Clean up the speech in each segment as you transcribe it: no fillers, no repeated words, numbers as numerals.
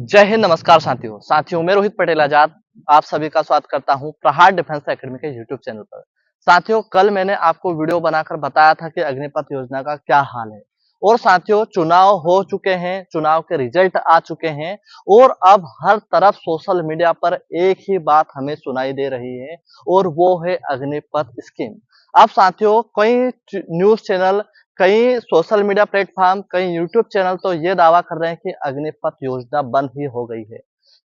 जय हिंद, नमस्कार साथियों मैं रोहित पटेल आजाद आप सभी का स्वागत करता हूं प्रहार डिफेंस एकेडमी के यूट्यूब चैनल पर। साथियों, कल मैंने आपको वीडियो बनाकर बताया था कि अग्निपथ योजना का क्या हाल है। और साथियों, चुनाव हो चुके हैं, चुनाव के रिजल्ट आ चुके हैं और अब हर तरफ सोशल मीडिया पर एक ही बात हमें सुनाई दे रही है और वो है अग्निपथ स्कीम। अब साथियों, कई न्यूज चैनल, कई सोशल मीडिया प्लेटफॉर्म, कई यूट्यूब चैनल तो ये दावा कर रहे हैं कि अग्निपथ योजना बंद ही हो गई है।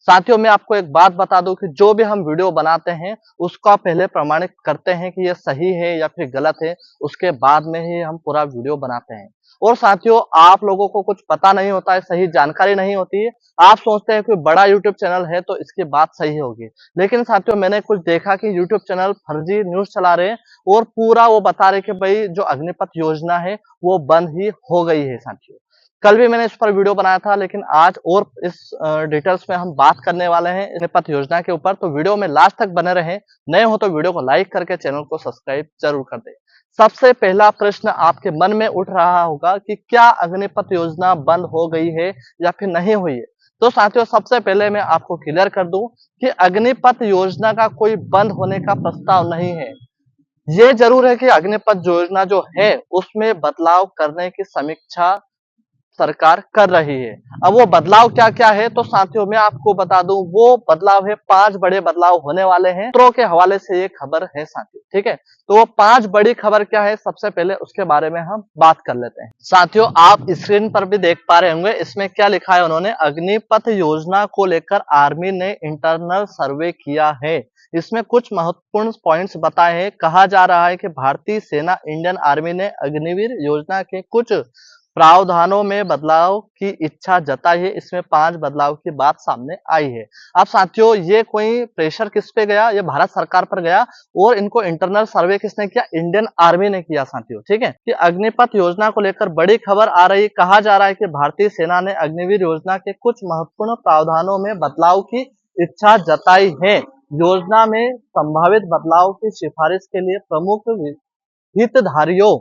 साथियों, मैं आपको एक बात बता दूं कि जो भी हम वीडियो बनाते हैं उसका पहले प्रमाणित करते हैं कि ये सही है या फिर गलत है, उसके बाद में ही हम पूरा वीडियो बनाते हैं। और साथियों, आप लोगों को कुछ पता नहीं होता है, सही जानकारी नहीं होती है। आप सोचते हैं कि बड़ा यूट्यूब चैनल है तो इसकी बात सही होगी, लेकिन साथियों मैंने कुछ देखा कि यूट्यूब चैनल फर्जी न्यूज चला रहे हैं और पूरा वो बता रहे कि भाई जो अग्निपथ योजना है वो बंद ही हो गई है। साथियों, कल भी मैंने इस पर वीडियो बनाया था, लेकिन आज और इस डिटेल्स में हम बात करने वाले हैं अग्निपथ योजना के ऊपर। तो वीडियो में लास्ट तक बने रहें। नए हो तो वीडियो को लाइक करके चैनल को सब्सक्राइब जरूर कर दें। सबसे पहला प्रश्न आपके मन में उठ रहा होगा कि क्या अग्निपथ योजना बंद हो गई है या फिर नहीं हुई है। तो साथियों, सबसे पहले मैं आपको क्लियर कर दूं कि अग्निपथ योजना का कोई बंद होने का प्रस्ताव नहीं है। ये जरूर है कि अग्निपथ योजना जो है उसमें बदलाव करने की समीक्षा सरकार कर रही है। अब वो बदलाव क्या क्या है तो साथियों मैं आपको बता दूं, वो बदलाव है 5 बड़े बदलाव होने वाले हैं। सूत्रों के हवाले से ये खबर है साथियों, ठीक है। तो वो 5 बड़ी खबर क्या है, सबसे पहले उसके बारे में हम बात कर लेते हैं। साथियों, आप स्क्रीन पर भी देख पा रहे होंगे, इसमें क्या लिखा है उन्होंने, अग्निपथ योजना को लेकर आर्मी ने इंटरनल सर्वे किया है। इसमें कुछ महत्वपूर्ण पॉइंट्स बताए हैं। कहा जा रहा है कि भारतीय सेना, इंडियन आर्मी ने अग्निवीर योजना के कुछ प्रावधानों में बदलाव की इच्छा जताई है। इसमें 5 बदलाव की बात सामने आई है। अब साथियों, ये कोई प्रेशर किस पे गया, ये भारत सरकार पर गया और इनको इंटरनल सर्वे किसने किया, इंडियन आर्मी ने किया साथियों, ठीक है। कि अग्निपथ योजना को लेकर बड़ी खबर आ रही, कहा जा रहा है कि भारतीय सेना ने अग्निवीर योजना के कुछ महत्वपूर्ण प्रावधानों में बदलाव की इच्छा जताई है। योजना में संभावित बदलाव की सिफारिश के लिए प्रमुख हितधारियों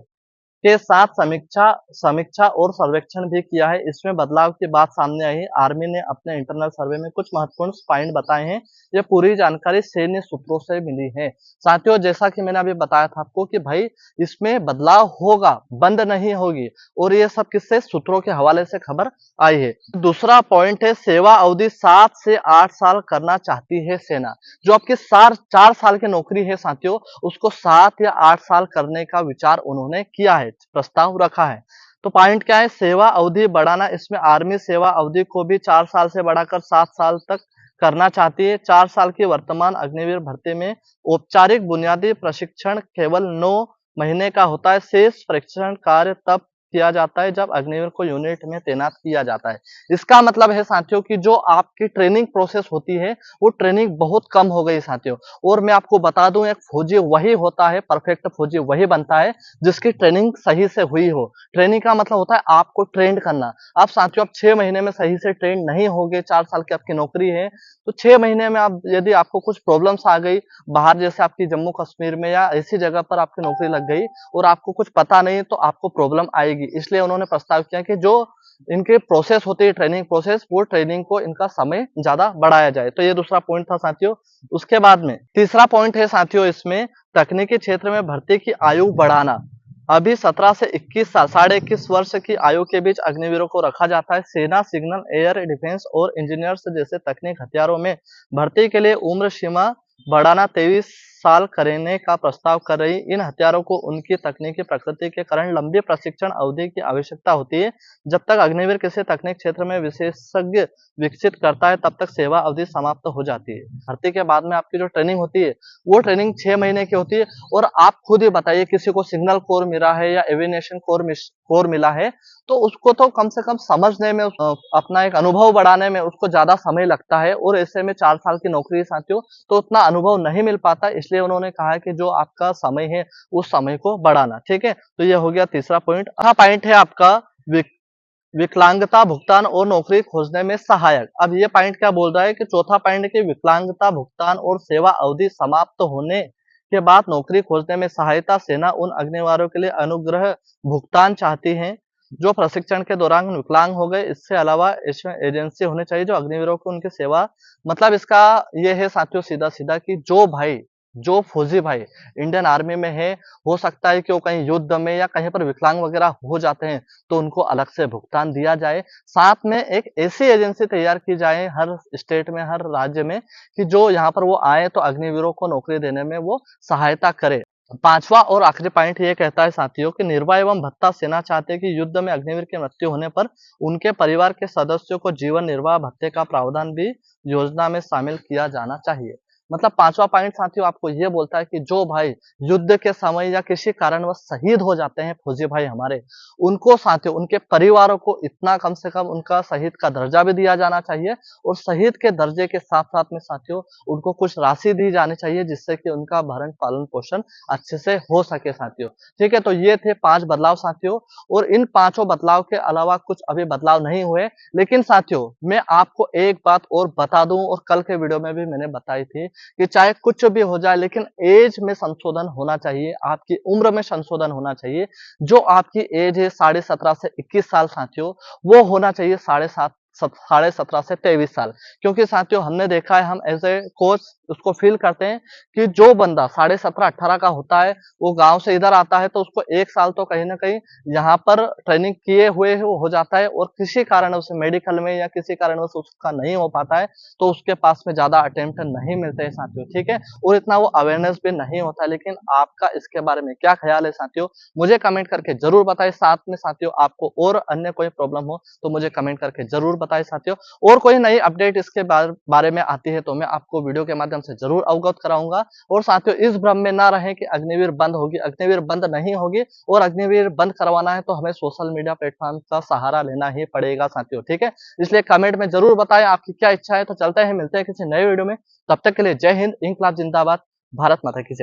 के साथ समीक्षा समीक्षा और सर्वेक्षण भी किया है। इसमें बदलाव की बात सामने आई है। आर्मी ने अपने इंटरनल सर्वे में कुछ महत्वपूर्ण पॉइंट बताए हैं। ये पूरी जानकारी सैन्य सूत्रों से मिली है। साथियों, जैसा कि मैंने अभी बताया था आपको कि भाई इसमें बदलाव होगा, बंद नहीं होगी, और ये सब किससे, सूत्रों के हवाले से खबर आई है। दूसरा पॉइंट है, सेवा अवधि 7 से 8 साल करना चाहती है सेना। जो आपकी 4 साल की नौकरी है साथियों, उसको 7 या 8 साल करने का विचार उन्होंने किया है, प्रस्ताव रखा है। तो पॉइंट क्या है, सेवा अवधि बढ़ाना। इसमें आर्मी सेवा अवधि को भी 4 साल से बढ़ाकर 7 साल तक करना चाहती है। 4 साल की वर्तमान अग्निवीर भर्ती में औपचारिक बुनियादी प्रशिक्षण केवल 9 महीने का होता है। शेष प्रशिक्षण कार्य तब किया जाता है जब अग्निवीर को यूनिट में तैनात किया जाता है। इसका मतलब है साथियों कि जो आपकी ट्रेनिंग प्रोसेस होती है वो ट्रेनिंग बहुत कम हो गई साथियों। और मैं आपको बता दूं, एक फौजी वही होता है, परफेक्ट फौजी वही बनता है जिसकी ट्रेनिंग सही से हुई हो। ट्रेनिंग का मतलब होता है आपको ट्रेंड करना। अब साथियों, आप 6 महीने में सही से ट्रेंड नहीं होगे, 4 साल की आपकी नौकरी है, तो 6 महीने में आप यदि आपको कुछ प्रॉब्लम्स आ गई बाहर, जैसे आपकी जम्मू कश्मीर में या ऐसी जगह पर आपकी नौकरी लग गई और आपको कुछ पता नहीं, तो आपको प्रॉब्लम आएगी। इसलिए उन्होंने प्रस्ताव किया कि जो इनके प्रोसेस होती है, ट्रेनिंग प्रोसेस, वो ट्रेनिंग को इनका समय ज्यादा बढ़ाया जाए। तो ये दूसरा पॉइंट था साथियों। उसके बाद में तीसरा पॉइंट है साथियों, इसमें तकनीकी क्षेत्र में भर्ती की आयु बढ़ाना। अभी 17 से 21 साल, 21.5 वर्ष की आयु के बीच अग्निवीरों को रखा जाता है। सेना, सिग्नल, एयर डिफेंस और इंजीनियर्स जैसे तकनीक हथियारों में भर्ती के लिए उम्र सीमा बढ़ाना 23 साल करने का प्रस्ताव कर रही। इन हथियारों को उनकी तकनीकी प्रकृति के कारण लंबी प्रशिक्षण अवधि की आवश्यकता होती है। जब तक अग्निवीर किसी तकनीक क्षेत्र में विशेषज्ञ विकसित करता है तब तक सेवा अवधि समाप्त हो जाती है। भर्ती के बाद में आपकी जो ट्रेनिंग होती है वो ट्रेनिंग 6 महीने की होती है। और आप खुद ही बताइए, किसी को सिग्नल कोर मिला है या एविएशन कोर मिला है, तो उसको तो कम से कम समझने में, अपना एक अनुभव बढ़ाने में उसको ज्यादा समय लगता है। और ऐसे में 4 साल की नौकरी है साथियों, तो उतना अनुभव नहीं मिल पाता। इसलिए उन्होंने कहा कि जो आपका समय है उस समय को बढ़ाना, ठीक है। तो ये हो गया तीसरा पॉइंट। अगला पॉइंट है आपका विकलांगता भुगतान और नौकरी खोजने में सहायक। अब ये पॉइंट क्या बोल रहा है कि चौथा पॉइंट कि विकलांगता भुगतान और सेवा अवधि समाप्त होने के बाद नौकरी खोजने में सहायता। सेना उन अग्निवीरों के लिए अनुग्रह भुगतान चाहती है जो प्रशिक्षण के दौरान विकलांग हो गए, इससे अलावा इसमें एजेंसी होनी चाहिए जो अग्निवीरों को उनकी सेवा, मतलब इसका ये है साथियों सीधा-सीधा कि जो फौजी भाई इंडियन आर्मी में है, हो सकता है कि वो कहीं युद्ध में या कहीं पर विकलांग वगैरह हो जाते हैं, तो उनको अलग से भुगतान दिया जाए। साथ में एक ऐसी एजेंसी तैयार की जाए हर स्टेट में, हर राज्य में, कि जो यहाँ पर वो आए तो अग्निवीरों को नौकरी देने में वो सहायता करे। पांचवा और आखिरी पॉइंट ये कहता है साथियों कि निर्वाह एवं भत्ता सेना चाहते हैं कि युद्ध में अग्निवीर की मृत्यु होने पर उनके परिवार के सदस्यों को जीवन निर्वाह भत्ते का प्रावधान भी योजना में शामिल किया जाना चाहिए। मतलब पांचवा पॉइंट साथियों आपको ये बोलता है कि जो भाई युद्ध के समय या किसी कारणवश शहीद हो जाते हैं फौजी भाई हमारे, उनको साथियों उनके परिवारों को इतना कम से कम उनका शहीद का दर्जा भी दिया जाना चाहिए, और शहीद के दर्जे के साथ साथ में साथियों उनको कुछ राशि दी जानी चाहिए, जिससे कि उनका भरण पालन पोषण अच्छे से हो सके साथियों। ठीक है, तो ये थे 5 बदलाव साथियों, और इन पाँचों बदलाव के अलावा कुछ अभी बदलाव नहीं हुए। लेकिन साथियों मैं आपको एक बात और बता दूं, और कल के वीडियो में भी मैंने बताई थी कि चाहे कुछ भी हो जाए लेकिन एज में संशोधन होना चाहिए, आपकी उम्र में संशोधन होना चाहिए। जो आपकी एज है 17.5 से 21 साल साथियों, वो होना चाहिए 17.5 से 23 साल। क्योंकि साथियों हमने देखा है, हम एज ए कोच उसको फील करते हैं कि जो बंदा 17.5-18 का होता है, वो गांव से इधर आता है तो उसको 1 साल तो कहीं ना कहीं यहाँ पर ट्रेनिंग किए हुए हो जाता है, और किसी कारण उसे मेडिकल में या किसी कारण उसका नहीं हो पाता है, तो उसके पास में ज्यादा अटेम्प्ट नहीं मिलते हैं साथियों। ठीक है, और इतना वो अवेयरनेस भी नहीं होता है। लेकिन आपका इसके बारे में क्या ख्याल है साथियों, मुझे कमेंट करके जरूर बताएं। साथ में साथियों आपको और अन्य कोई प्रॉब्लम हो तो मुझे कमेंट करके जरूर बताएं साथियों। और कोई नई अपडेट इसके बारे में आती है तो मैं आपको वीडियो के माध्यम से जरूर अवगत कराऊंगा। और साथियों इस भ्रम में ना रहें कि अग्निवीर बंद होगी, अग्निवीर बंद नहीं होगी, और अग्निवीर बंद करवाना है तो हमें सोशल मीडिया प्लेटफॉर्म का सहारा लेना ही पड़ेगा साथियों। ठीक है, इसलिए कमेंट में जरूर बताएं आपकी क्या इच्छा है। तो चलते हैं, मिलते हैं किसी नए वीडियो में, तब तक के लिए जय हिंद, इंकलाब जिंदाबाद, भारत माता की जय।